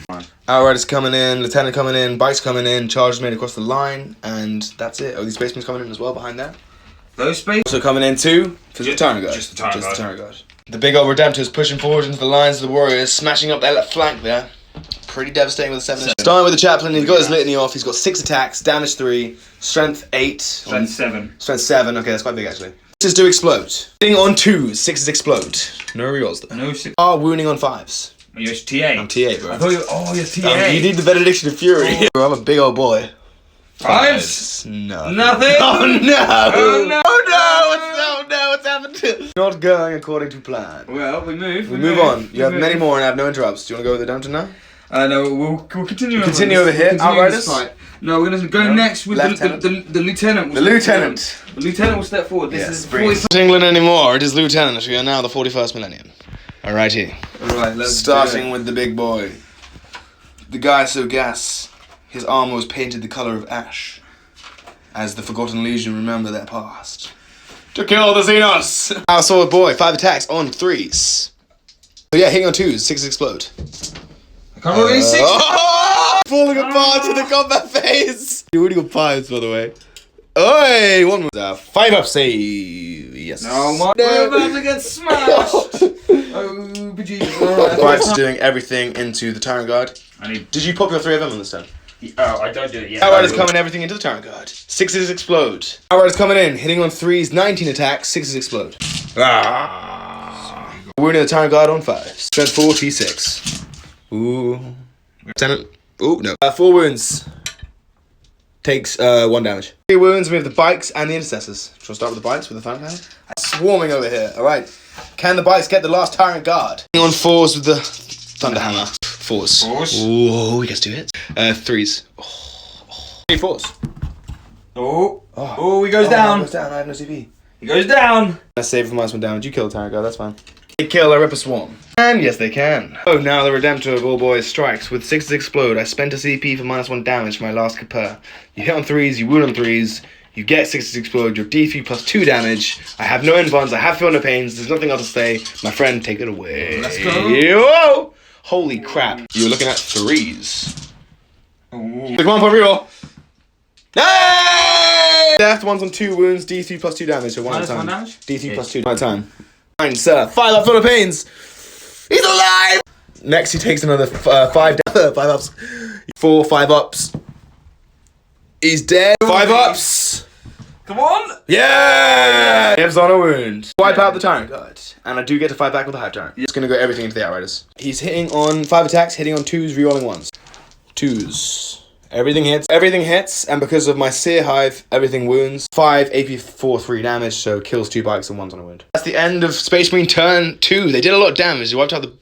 Speaker 3: Outriders coming in, Lieutenant coming in, bikes coming in, charges made across the line, and that's it. Oh, these spacemen coming in as well behind that.
Speaker 2: Those space.
Speaker 3: Also coming in too for the Tyrant Guard.
Speaker 2: Just the Tyrant Guard.
Speaker 3: The big old Redemptors pushing forward into the lines of the Warriors, smashing up their left flank there. Pretty devastating with a 7. Starting with the Chaplain, he's got his litany off. He's got 6 attacks, damage 3, strength 8.
Speaker 2: Strength 7.
Speaker 3: Strength 7. Okay, that's quite big actually. 6s do explode. Hitting on 2s, 6s explode. No rerolls though.
Speaker 2: No 6.
Speaker 3: Are wounding on 5s.
Speaker 2: Are you TA?
Speaker 3: I'm TA, bro.
Speaker 2: I thought you. Oh, you're TA.
Speaker 3: You need the benediction of fury. Bro, I'm a big old boy.
Speaker 2: 5s.
Speaker 3: No.
Speaker 2: Nothing.
Speaker 3: Oh no!
Speaker 2: Oh, no.
Speaker 3: Oh no! What's happened? Not going according to plan.
Speaker 2: Well, we move.
Speaker 3: We move on. You have many more and I have no interrupts. Do you want to go with the dungeon now?
Speaker 2: No, we'll continue.
Speaker 3: Continue over here. Outriders?
Speaker 2: No, we're gonna go next with
Speaker 3: Lieutenant.
Speaker 2: the lieutenant.
Speaker 3: The lieutenant.
Speaker 2: The lieutenant will step forward. This is
Speaker 3: Not England anymore. It is lieutenant. We are now the 41st millennium. Alrighty.
Speaker 2: Alright, let's
Speaker 3: Starting with the big boy. The guy so gas. His armor was painted the color of ash. As the Forgotten Legion remember their past. To kill the Xenos! Our sword boy, 5 attacks on 3s. So yeah, hitting on 2s, 6s explode.
Speaker 2: I can't roll any 6.
Speaker 3: Falling apart in the combat phase! You're already got 5s, by the way. Oi! One was a 5-up save. Yes.
Speaker 2: Oh my! We're about to get smashed. Oh, bejesus! Alright.
Speaker 3: Bike's doing everything into the Tyrant Guard. Did you pop your 3 of them on this turn?
Speaker 2: Oh, I don't do it yet.
Speaker 3: Outriders coming everything into the Tyrant Guard. 6s explode. Outriders coming in, hitting on 3s, 19 attacks, 6s explode. We're in the Tyrant Guard on 5. Strength 4, T6. Ooh. Lieutenant. Ooh, no. 4 wounds. Takes 1 damage. 3 wounds, we have the bikes and the intercessors. Shall I start with the bikes with the Tyrant Guard? Swarming over here. Alright. Can the bikes get the last Tyrant Guard? On 4s with the Thunderhammer. 4s.
Speaker 2: 4s.
Speaker 3: Ooh, he gets 2 hits. 3s. 3 4s.
Speaker 2: Oh, he goes down.
Speaker 3: He goes down. I have no CP.
Speaker 2: He goes down.
Speaker 3: Let's save for -1 damage. You kill the Tyrant Guard, that's fine. They kill a Ripper Swarm. And yes, they can. Oh, now the Redemptor of all boys strikes. With 6s explode, I spent a CP for -1 damage for my last Kapur. You hit on 3s, you wound on 3s, you get 6s explode, you're D3 plus 2 damage. I have no invulns, I have feel no pains, there's nothing else to say. My friend, take it away.
Speaker 2: Let's go.
Speaker 3: Whoa! Holy crap. You're looking at 3s.
Speaker 2: Ooh.
Speaker 3: Come on, put reroll. Hey! Death, one's on 2 wounds, D3 plus 2 damage, so 1 at a time.
Speaker 2: -1 damage?
Speaker 3: D3 plus 2 at a time. Fine, sir. 5 up, full of pains. He's alive! Next, he takes another 5 ups. 4 5 ups. He's dead. 5 ups.
Speaker 2: Come on.
Speaker 3: Yeah! Gives on a wound. Wipe out the Tyrant Guard. And I do get to fight back with the Hive Tyrant. It's going to go everything into the Outriders. He's hitting on 5 attacks, hitting on 2s, rerolling 1s. 2s. Everything hits, and because of my Seer Hive, everything wounds. 5 AP 4 3 damage, so kills 2 bikes and 1's on a wound. That's the end of Space Marine turn 2. They did a lot of damage. They wiped out the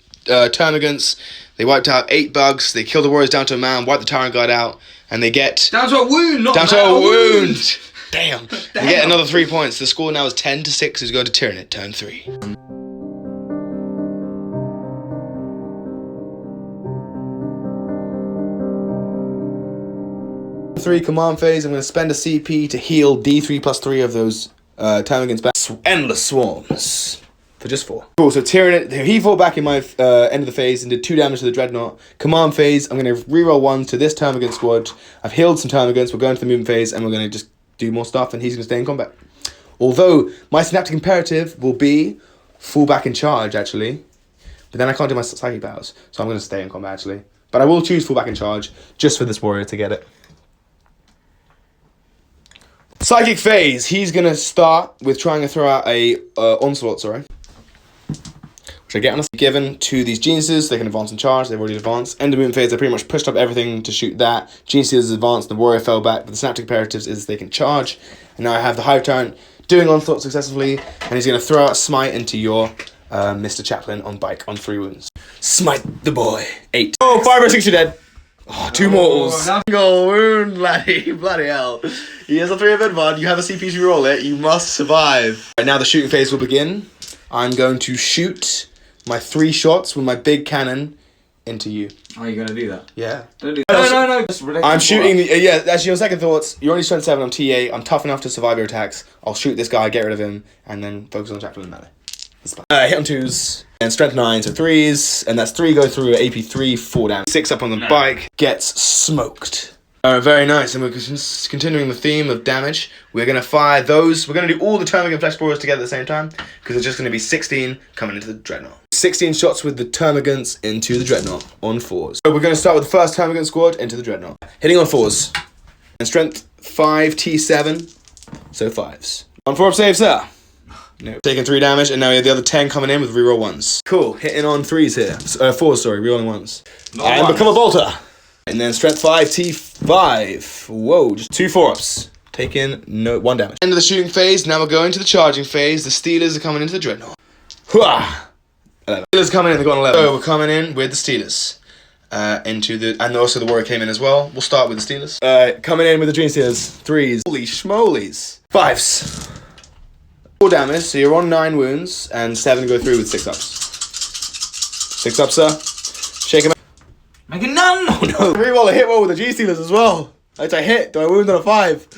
Speaker 3: Termagants, they wiped out 8 bugs, they killed the Warriors down to a man, wiped the Tyrant Guard out, and they get...
Speaker 2: Down to a wound, not
Speaker 3: Down to a wound! Damn.
Speaker 2: Damn.
Speaker 3: They get another 3 points. The score now is 10-6, who's going to Tyranid, turn 3. 3 command phase, I'm going to spend a CP to heal D3 plus 3 of those Termagants back. Endless swarms. For just 4. Cool, so Tyranids, he fought back in my end of the phase and did 2 damage to the Dreadnought. Command phase, I'm going to reroll 1 to this Termagant squad. I've healed some Termagants, we're going to the movement phase, and we're going to just do more stuff, and he's going to stay in combat. Although, my synaptic imperative will be fall back in charge, actually. But then I can't do my psychic powers, so I'm going to stay in combat, actually. But I will choose fall back in charge, just for this warrior to get it. Psychic phase. He's going to start with trying to throw out a onslaught, which I get on a given to these geniuses. They can advance and charge. They've already advanced. End of movement phase, I pretty much pushed up everything to shoot that. Geniuses advanced, the warrior fell back. But the synaptic imperatives is they can charge. And now I have the Hive Tyrant doing onslaught successfully. And he's going to throw out a smite into your Mr. Chaplain on bike on 3 wounds. Smite the boy. 8. Oh, 5 or 6, you're dead. Oh, 2 mortals. Single wound, laddie. Bloody hell. He has a 3 of advantage. You have a CP to roll it. You must survive. Right, now the shooting phase will begin. I'm going to shoot my 3 shots with my big cannon into you.
Speaker 2: Oh, you're going to do that?
Speaker 3: Yeah.
Speaker 2: Don't do that. No. Just
Speaker 3: I'm shooting the... yeah, actually, on second thoughts, you're only strength 7, I'm T8. I'm tough enough to survive your attacks. I'll shoot this guy, get rid of him, and then focus on the Chaplain and melee. Hit on 2s, and strength 9, so 3s, and that's 3 go through, AP 3, 4 damage. 6 up on the bike, gets smoked. Very nice, and we're continuing the theme of damage. We're going to fire those. We're going to do all the Termagant and Flesh Borers together at the same time, because it's just going to be 16 coming into the Dreadnought. 16 shots with the Termagants into the Dreadnought on 4s. So we're going to start with the first Termagant squad into the Dreadnought. Hitting on 4s. And strength 5, T7, so 5s. On 4 up save, sir. No. Taking 3 damage, and now we have the other 10 coming in with reroll 1s. Cool, hitting on 3s here. 4s, sorry, rerolling 1s. And become a bolter. And then strength 5, T5. Whoa, just 2 4-ups. Taking 1 damage. End of the shooting phase, now we're going to the charging phase. The Steelers are coming into the Dreadnought. Hooah! 11. Steelers coming in, they've got an 11. So we're coming in with the Steelers. And also the warrior came in as well. We'll start with the Steelers. Coming in with the Dream Steelers. 3s. Holy schmolies. 5s. 4 damage, so you're on 9 wounds, and 7 go through with 6 ups. 6 ups, sir. Shake him out.
Speaker 2: Make it none!
Speaker 3: Oh no! Reroll a hit roll with the G-Stealers as well. It's a hit. Do I wound on a 5?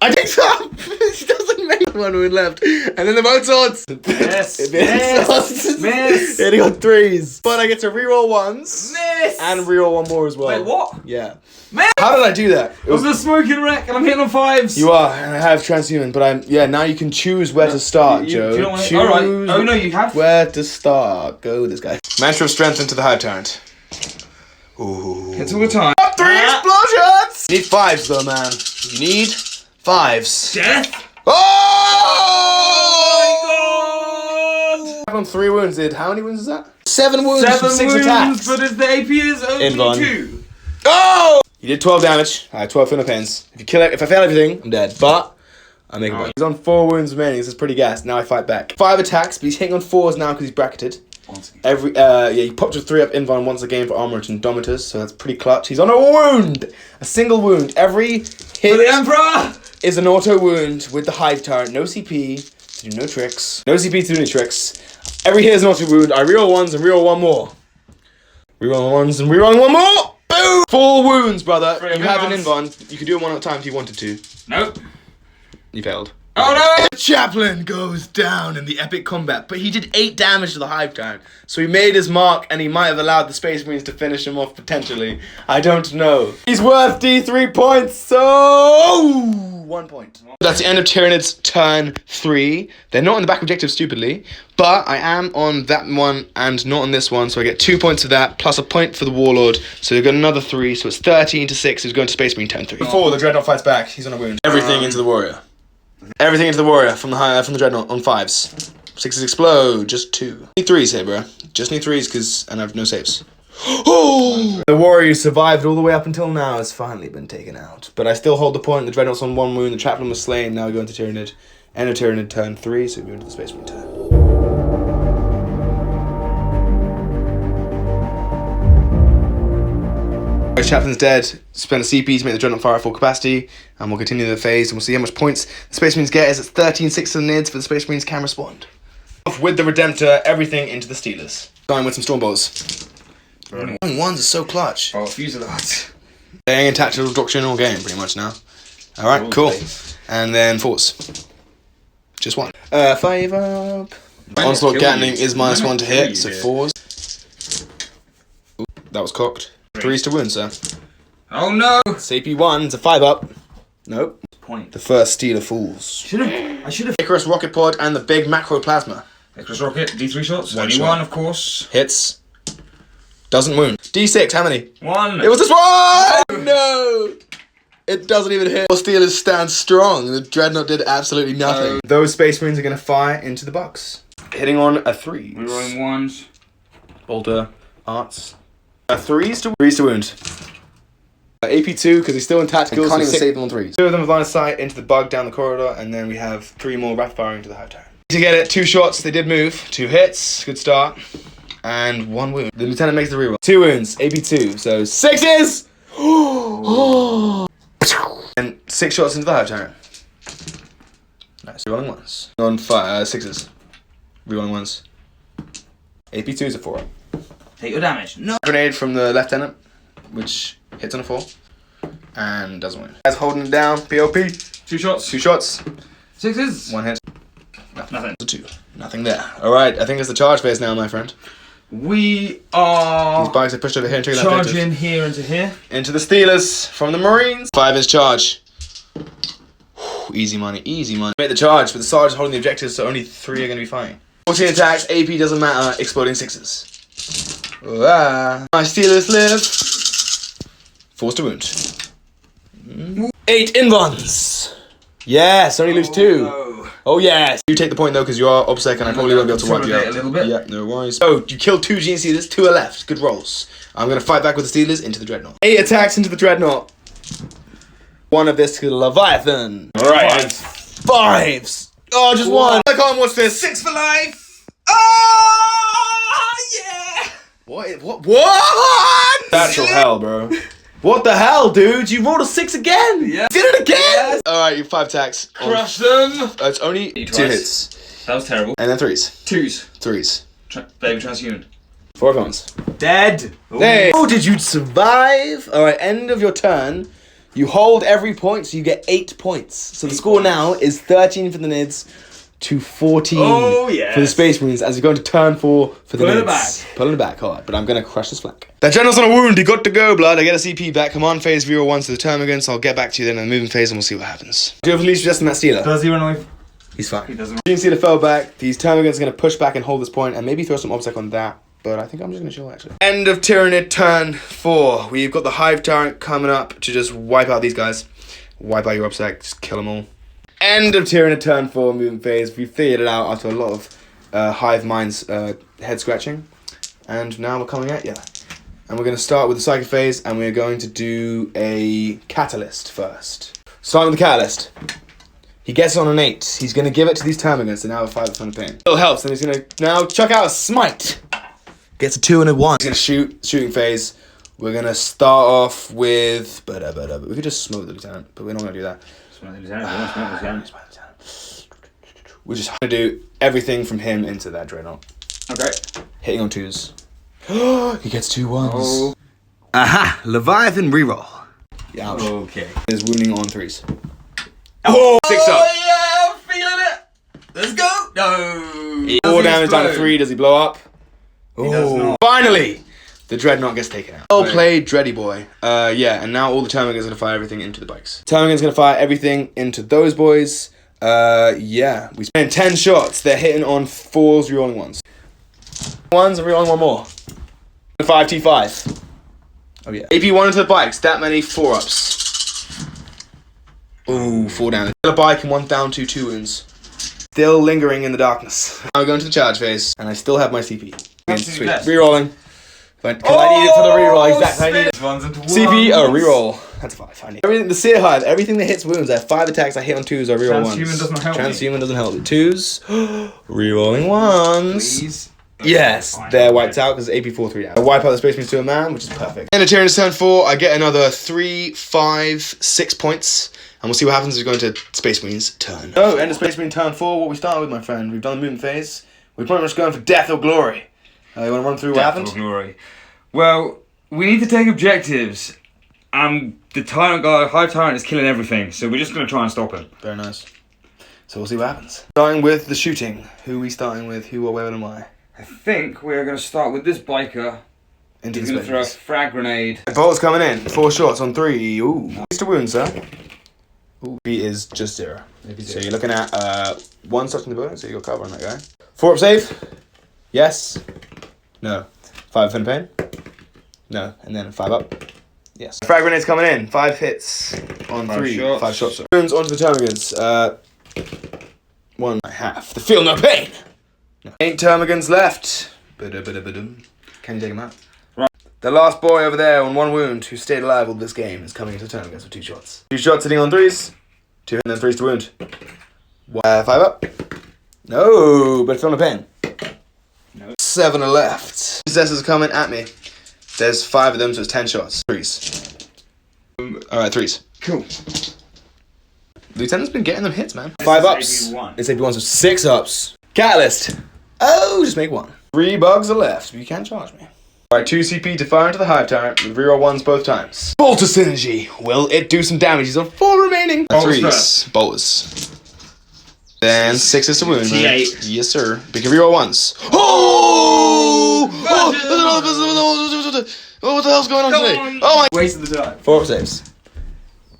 Speaker 3: I think so! He doesn't make 1 wound left. And then the both swords.
Speaker 2: Yes!
Speaker 3: Miss! Hitting on 3s. But I get to reroll 1s.
Speaker 2: Miss!
Speaker 3: And reroll 1 more as well.
Speaker 2: Wait, what?
Speaker 3: Yeah.
Speaker 2: Miss!
Speaker 3: How did I do that?
Speaker 2: It was a smoking wreck and I'm hitting on 5s.
Speaker 3: You are, and I have transhuman, but now you can choose where to start, Joe.
Speaker 2: You choose alright. Oh no, you have.
Speaker 3: Where to start. Go with this guy. Mantra of Strength into the Hive Tyrant. Ooh.
Speaker 2: Hits all the time.
Speaker 3: 3 explosions! You need 5s though, man. You need 5s.
Speaker 2: Death!
Speaker 3: Oh!
Speaker 2: Oh my god!
Speaker 3: On 3 wounds, how many wounds is that? 7 wounds
Speaker 2: 7
Speaker 3: from 6
Speaker 2: wounds,
Speaker 3: attacks.
Speaker 2: but the AP is only
Speaker 3: Invon.
Speaker 2: 2.
Speaker 3: Oh! You did 12 damage. I have 12 Finna Pains. If I fail everything, I'm dead. But I make it. He's on 4 wounds remaining. This is pretty gas. Now I fight back. 5 attacks, but he's hitting on 4s now because he's bracketed. He popped a 3 up Invon once again for armor and Indomitors, so that's pretty clutch. He's on a wound! A single wound. Every hit
Speaker 2: For the Emperor!
Speaker 3: Is an auto wound with the Hive Tyrant. No CP to do no tricks. No CP to do any tricks. Every hit is an auto wound. I reroll 1s and reroll 1 more. Reroll 1s and reroll 1 more! Boom! 4 wounds, brother. You have an Invon. You could do it 1 at a time if you wanted to.
Speaker 2: Nope.
Speaker 3: You failed.
Speaker 2: Oh no!
Speaker 3: The Chaplain goes down in the epic combat, but he did 8 damage to the Hive Tyrant. So he made his mark, and he might have allowed the Space Marines to finish him off potentially. I don't know. He's worth D3 points, so 1 point. That's the end of Tyranids turn 3. They're not in the back objective, stupidly, but I am on that one and not on this one, so I get 2 points for that, plus a point for the Warlord, so we've got another 3, so it's 13 to 6, who's going to Space Marine turn 3. Before the Dreadnought fights back, he's on a wound. Everything into the Warrior. Everything into the Warrior from the Dreadnought on 5s. 6s explode, just 2. Need 3s here, bro. Just need 3s and I have no saves. Oh! The Warrior who survived all the way up until now has finally been taken out. But I still hold the point. The Dreadnought's on 1 wound. The Chaplain was slain. Now we go into Tyranid. End of Tyranid turn 3, so we move into the Space Marine turn. Chaplain's dead. Spend a CP to make the Dreadnought fire at full capacity, and we'll continue the phase, and we'll see how much points the Space Marines get. As it's 13-6 to the Nids, but the Space Marines can respond. Off with the Redemptor, everything into the Steelers. Going with some Stormbolts. Rolling 1s is so clutch.
Speaker 2: Oh, Fusillades.
Speaker 3: Staying in tactical doctrine all game, pretty much now. Alright, cool. And then 4s. Just 1. 5 up. Onslaught Gatling is -1 to hit, so 4s. Ooh, that was cocked. 3s to wound, sir.
Speaker 2: Oh no!
Speaker 3: CP1's a 5 up. Nope.
Speaker 2: Point.
Speaker 3: The first Stealer falls.
Speaker 2: I should have.
Speaker 3: Icarus Rocket Pod and the big Macroplasma.
Speaker 2: Icarus Rocket, D3 shots.
Speaker 3: One
Speaker 2: Only
Speaker 3: shot.
Speaker 2: one, of course.
Speaker 3: Hits. Doesn't wound. D6, how many?
Speaker 2: One.
Speaker 3: It was this one! No! It doesn't even hit. All Steelers stand strong. The Dreadnought did absolutely nothing. Those Space Marines are going to fire into the box. Hitting on a 3.
Speaker 2: We're rolling ones.
Speaker 3: Bolter. Arts. A 3s to wound. AP2 because he's still in tactical. Can't even save them on 3s. 2 of them with line of sight into the bug down the corridor, and then we have 3 more rapid firing to the hive tower. To get it, 2 shots. They did move. 2 hits. Good start. And 1 wound. The lieutenant makes the reroll. 2 wounds. AP2. So 6s. And 6 shots into the hive tower. Nice. Rerolling ones. On 6s. Rerolling ones. AP2 is a 4.
Speaker 2: Take your damage. No.
Speaker 3: Grenade from the lieutenant, which hits on a 4 and doesn't win. Guys holding it down. POP.
Speaker 2: 2 shots.
Speaker 3: 2 shots.
Speaker 2: 6s.
Speaker 3: 1 hit.
Speaker 2: Nothing.
Speaker 3: 2. Nothing there. All right. I think it's the charge phase now, my friend.
Speaker 2: We are
Speaker 3: These bikes are pushed over here and trigger that
Speaker 2: charging
Speaker 3: objective.
Speaker 2: here into here.
Speaker 3: Into the Steelers from the Marines. 5-inch charge. Easy money. Easy money. Make the charge, but the Sarge is holding the objectives, so only 3 are going to be fighting. 14 attacks. AP doesn't matter. Exploding 6s. My Steelers live. Forced to wound. 8 in-runs. Yes, only lose 2.
Speaker 2: No.
Speaker 3: Oh yes. You take the point though because you are OBSEC and I probably won't be able to wipe you out.
Speaker 2: A little bit.
Speaker 3: Yeah, no worries. So you killed 2 Gene Steelers, 2 are left. Good rolls. I'm gonna fight back with the Steelers into the Dreadnought. 8 attacks into the Dreadnought. 1 of this to the Leviathan. Alright. 5s. Oh, just 1. I can't watch this.
Speaker 2: 6 for life. Oh yeah.
Speaker 3: What? Natural hell, bro. What the hell, dude? You rolled a 6 again.
Speaker 2: Yeah.
Speaker 3: Did it again.
Speaker 2: Yes.
Speaker 3: Alright, you 5 attacks.
Speaker 2: Crush them.
Speaker 3: It's only 2 hits.
Speaker 2: That was terrible.
Speaker 3: And then 3s.
Speaker 2: 2s.
Speaker 3: 3s.
Speaker 2: Baby transhuman.
Speaker 3: 4 guns.
Speaker 2: Dead.
Speaker 3: Hey. Oh, did you survive? Alright, end of your turn. You hold every point, so you get 8 points. So the score now is 13 for the Nids to 14
Speaker 2: yes.
Speaker 3: for the Space Marines as you go into turn 4 for the
Speaker 2: Pull it
Speaker 3: Nids.
Speaker 2: back.
Speaker 3: Pulling it back, alright, but I'm gonna crush this flank. That general's on a wound, he got to go, blood. I get a CP back. Command phase, reroll 1 to the termagants. I'll get back to you then in the moving phase and we'll see what happens. Do you have least just in that Steeler?
Speaker 2: Does he run away?
Speaker 3: He's fine.
Speaker 2: He doesn't.
Speaker 3: You can see the fell back. These termagants are gonna push back and hold this point and maybe throw some obstacle on that. But I think I'm just gonna chill actually. End of Tyranid turn 4. We've got the Hive Tyrant coming up to just wipe out these guys. Wipe out your obstacle, just kill them all. End of Tyranid turn 4 moving phase. We figured it out after a lot of Hive Minds head scratching. And now we're coming at you. And we're gonna start with the Psychic phase and we're going to do a Catalyst first. Starting with the Catalyst. He gets on an 8. He's gonna give it to these termagants and now a 5 of pain. Still helps, and he's gonna now chuck out a Smite. Gets a 2 and a 1. He's gonna shooting phase. We're gonna start off with we could just smoke the lieutenant, but we're not gonna do that. We're just gonna do everything from him into that Dreadnought.
Speaker 2: Okay.
Speaker 3: Hitting on 2s. He gets 2 1s.
Speaker 2: Oh.
Speaker 3: Aha! Leviathan reroll. Yeah.
Speaker 2: Okay.
Speaker 3: Is wounding on 3s. Oh! 6 up.
Speaker 2: Yeah, I'm feeling it. Let's go. No.
Speaker 3: 4 damage down to 3. Does he blow up?
Speaker 2: He does not.
Speaker 3: Finally! The Dreadnought gets taken out. Well played, Dready boy. Yeah, and now all the Termagants are gonna fire everything into the bikes. Termagants gonna fire everything into those boys. Yeah. We spent 10 shots. They're hitting on 4s, rerolling 1s. 1s and rerolling 1 more. 5 T5. Oh yeah. AP 1 into the bikes. That many 4-ups. Ooh, 4 damage. A bike and 1 down to 2 wounds. Still lingering in the darkness. Now we're going to the charge phase, and I still have my CP. Sweet. Rerolling. Because I need it for the reroll, exactly. I need it. CP, reroll. That's 5. I need everything. The Seer Hive, everything that hits wounds. I have 5 attacks. I hit on 2s. I reroll 1s.
Speaker 2: Transhuman doesn't help.
Speaker 3: Transhuman doesn't help. 2s, rerolling 1s.
Speaker 2: Please.
Speaker 3: Yes, they're wiped out because AP 4 3 down. I wipe out the Space Marines to a man, which is perfect. In the Tyranids turn 4, I get another 3, 5, 6 points. And we'll see what happens as we go into Space Marines turn. Oh, end of Space Marine turn 4. What we started with, my friend. We've done the movement phase. We're pretty much going for death or glory. You want to run through what happened?
Speaker 2: Death or glory. Well, we need to take objectives. The Tyrant guy, Hive Tyrant, is killing everything. So we're just going to try and stop him.
Speaker 3: Very nice. So we'll see what happens. Starting with the shooting. Who are we starting with? Who or where am I?
Speaker 2: I think we're going to start with this biker.
Speaker 3: Into
Speaker 2: He's
Speaker 3: the
Speaker 2: going to throw a
Speaker 3: Space
Speaker 2: frag grenade.
Speaker 3: Bolt's coming in. 4 shots on 3. Ooh. Nice to wound, sir. Ooh, B is just 0. So you're looking at 1 touch in the bonus, so you got cover on that guy. 4 up save. Yes. No. 5 fin pain. No. And then 5 up. Yes. Frag grenades coming in. 5 hits on 3. 5 shots. Turns onto the termagants. 1 half. The feel no pain. No. 8 termagants left. Can you take him out? Right. The last boy over there on 1 wound who stayed alive all this game is coming into the termagants with 2 shots. 2 shots hitting on 3s. 2 and then 3s to wound. 5 up. No, but feel no pain. No. 7 are left. Possessors are coming at me. There's 5 of them, so it's 10 shots. 3s. Alright, 3s.
Speaker 2: Cool.
Speaker 3: Lieutenant's been getting them hits, man. 5 ups. It's AP1, so 6 ups. Catalyst. Oh, just make 1. 3 bugs are left, but you can't charge me. Alright, 2 CP to fire into the hive tyrant with reroll 1s both times. Bolter synergy. Will it do some damage? He's on 4 remaining. 3s. Bolters. Then 6 is to wound.
Speaker 2: T8.
Speaker 3: Yes, sir. We can reroll 1s. Oh! Oh, what the hell's going on today? Oh my!
Speaker 2: Wasted the time.
Speaker 3: 4 up saves.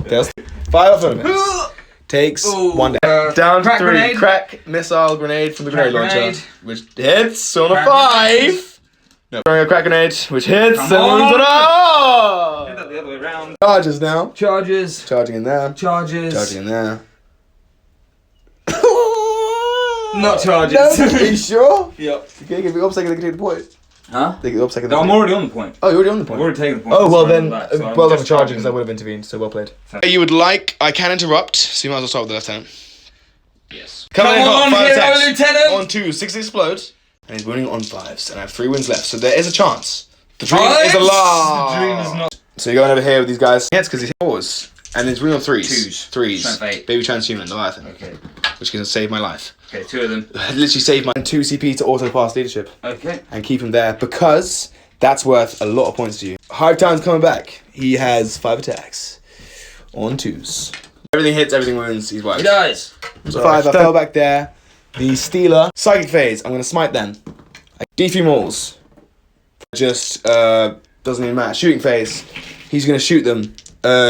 Speaker 3: Fails. 5 up for Takes 1 down. Down to 3.
Speaker 2: Grenade.
Speaker 3: Crack missile grenade from the grenade launcher.
Speaker 2: Grenade.
Speaker 3: Which hits on a
Speaker 2: Crack
Speaker 3: 5. No. Throwing a crack grenade, which hits
Speaker 2: Come
Speaker 3: and wounds on
Speaker 2: on.
Speaker 3: a...
Speaker 2: Did that the other way around.
Speaker 3: Charges now.
Speaker 2: Charges.
Speaker 3: Charging in there.
Speaker 2: Charges.
Speaker 3: Charging in there.
Speaker 2: Not charges.
Speaker 3: No, are you sure?
Speaker 2: Yep.
Speaker 3: Okay, give me up second, they can take the point.
Speaker 2: Huh?
Speaker 3: They get up second.
Speaker 2: No, I'm already on the point.
Speaker 3: Oh, you're already on the point.
Speaker 2: I've already taken the point.
Speaker 3: Oh, well
Speaker 2: So I'm
Speaker 3: then,
Speaker 2: back, so I'm
Speaker 3: well done for
Speaker 2: just
Speaker 3: charging, because I would have intervened, so well played.
Speaker 2: Thank
Speaker 3: You would like, I can interrupt, so you might as well start with the left hand.
Speaker 2: Yes.
Speaker 3: Come in hot, 5
Speaker 2: hero
Speaker 3: attacks.
Speaker 2: lieutenant!
Speaker 3: On 2, 6 explode, and he's winning on 5s, and I have 3 wins left, so there is a chance. The dream is
Speaker 2: Fives?
Speaker 3: alive!
Speaker 2: The dream is not.
Speaker 3: So you're going over here with these guys. Hits because he's 4s, and he's winning on 3s.
Speaker 2: 2s.
Speaker 3: 3s.
Speaker 2: Strength 8.
Speaker 3: Baby transhuman, leviathan.
Speaker 2: Okay.
Speaker 3: Which can save my life.
Speaker 2: Okay, 2 of them.
Speaker 3: Literally saved my 2 CP to auto pass leadership.
Speaker 2: Okay.
Speaker 3: And keep him there because that's worth a lot of points to you. Hive Time's coming back. He has 5 attacks on 2s. Everything hits, everything wounds, he's wiped.
Speaker 2: He dies.
Speaker 3: So 5, I fell back there. The Stealer. Psychic Phase, I'm going to smite them. Defuse Mauls. Just, doesn't even matter. Shooting Phase. He's going to shoot them.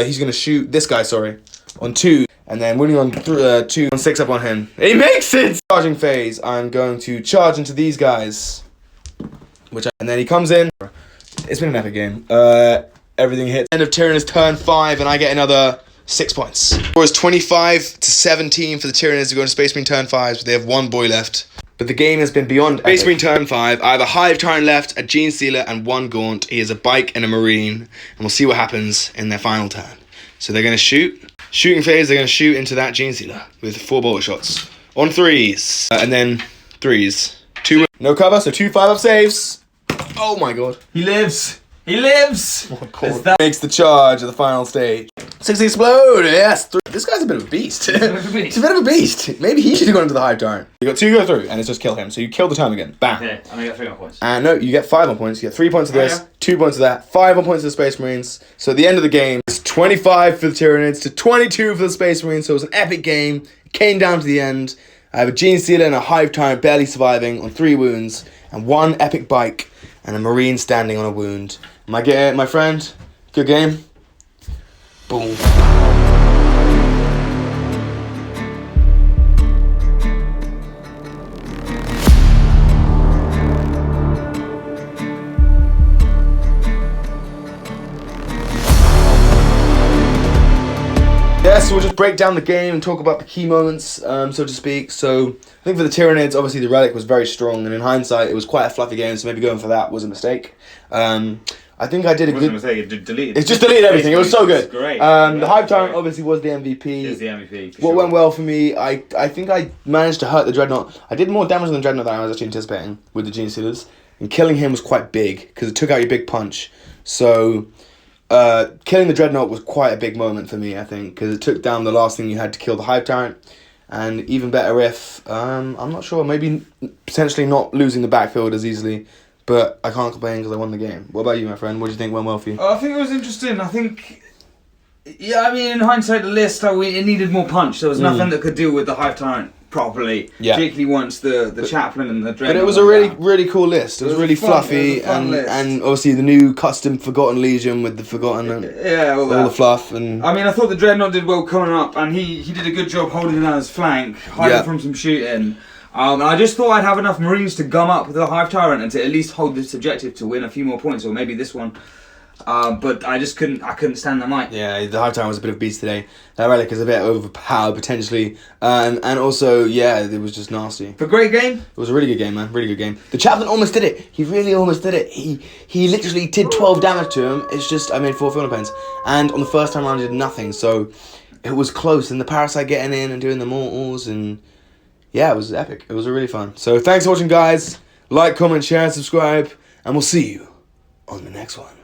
Speaker 3: He's going to shoot this guy, sorry. On 2. And then winning on 2 on 6 up on him. He makes it! Charging Phase, I'm going to charge into these guys. And then he comes in. It's been an epic game. Everything hits. End of Tyranids turn 5 and I get another 6 points. It was 25 to 17 for the Tyranids to go into Space Marine turn 5, but they have 1 boy left. But the game has been beyond epic. Space Marine turn 5, I have a Hive Tyrant left, a Gene Stealer and 1 Gaunt. He has a Bike and a Marine. And we'll see what happens in their final turn. So they're going to shoot. Shooting Phase, they're going to shoot into that Gene Stealer with 4 bullet shots. On 3s. And then 3s. 2. No cover, so 2 5-up saves. Oh my god.
Speaker 2: He lives. He lives.
Speaker 3: That makes the charge at the final stage. 6 explode, yes. 3. This guy's a bit of a beast. He's a bit of a beast. Maybe he should have gone into the Hive Tyrant. You got 2 go through, and it's just kill him. So you kill the time again. Bam.
Speaker 2: Okay, and I get 3 more points.
Speaker 3: And no, you get 5 more points. You get 3 points of this, 2 points of that, 5 more points of the Space Marines. So at the end of the game, it's 25 for the Tyranids to 22 for the Space Marines. So it was an epic game. It came down to the end. I have a Gene Stealer and a Hive Tyrant barely surviving on 3 wounds, and 1 epic Bike, and a Marine standing on a wound. Am I getting it, my friend? Good game. Boom. So we'll just break down the game and talk about the key moments, so to speak. So I think for the Tyranids, obviously the Relic was very strong, and in hindsight, it was quite a fluffy game. So maybe going for that was a mistake. I think I did a good. It's just deleted everything. It was so good.
Speaker 2: Great.
Speaker 3: The Hive Tyrant obviously was the MVP.
Speaker 2: Is the MVP.
Speaker 3: What went well for me? I think I managed to hurt the Dreadnought. I did more damage on the Dreadnought than I was actually anticipating with the Gene Stealers, and killing him was quite big because it took out your big punch. So. Killing the Dreadnought was quite a big moment for me, I think, because it took down the last thing you had to kill the Hive Tyrant. And even better if, I'm not sure, maybe potentially not losing the backfield as easily, but I can't complain because I won the game. What about you, my friend? What do you think went well for you?
Speaker 2: I think it was interesting. I think, yeah, I mean, in hindsight, the list, it needed more punch. There was nothing that could deal with the Hive Tyrant properly.
Speaker 3: Yeah.
Speaker 2: Particularly once the chaplain and the dreadnought.
Speaker 3: But it was a really cool list. It was really
Speaker 2: fun-
Speaker 3: fluffy,
Speaker 2: it was a fun list.
Speaker 3: and obviously the new custom Forgotten Legion with the Forgotten and
Speaker 2: Yeah, all
Speaker 3: all the fluff and.
Speaker 2: I mean, I thought the dreadnought did well coming up, and he did a good job holding it on his flank, hiding from some shooting. And I just thought I'd have enough Marines to gum up with the Hive Tyrant and to at least hold this objective to win a few more points, or maybe this one. But I just couldn't stand the might.
Speaker 3: Yeah, the Hive Tyrant was a bit of a beast today. That relic is a bit overpowered potentially, and also it was just nasty.
Speaker 2: But great game.
Speaker 3: It was a really good game, man. Really good game. The chaplain almost did it. He really almost did it. He literally did 12 damage to him. It's just I made 4 Feeling Pens, and on the first time around I did nothing. So it was close, and the Parasite getting in and doing the mortals, and yeah, it was epic. It was really fun. So thanks for watching, guys. Like, comment, share, and subscribe, and we'll see you on the next one.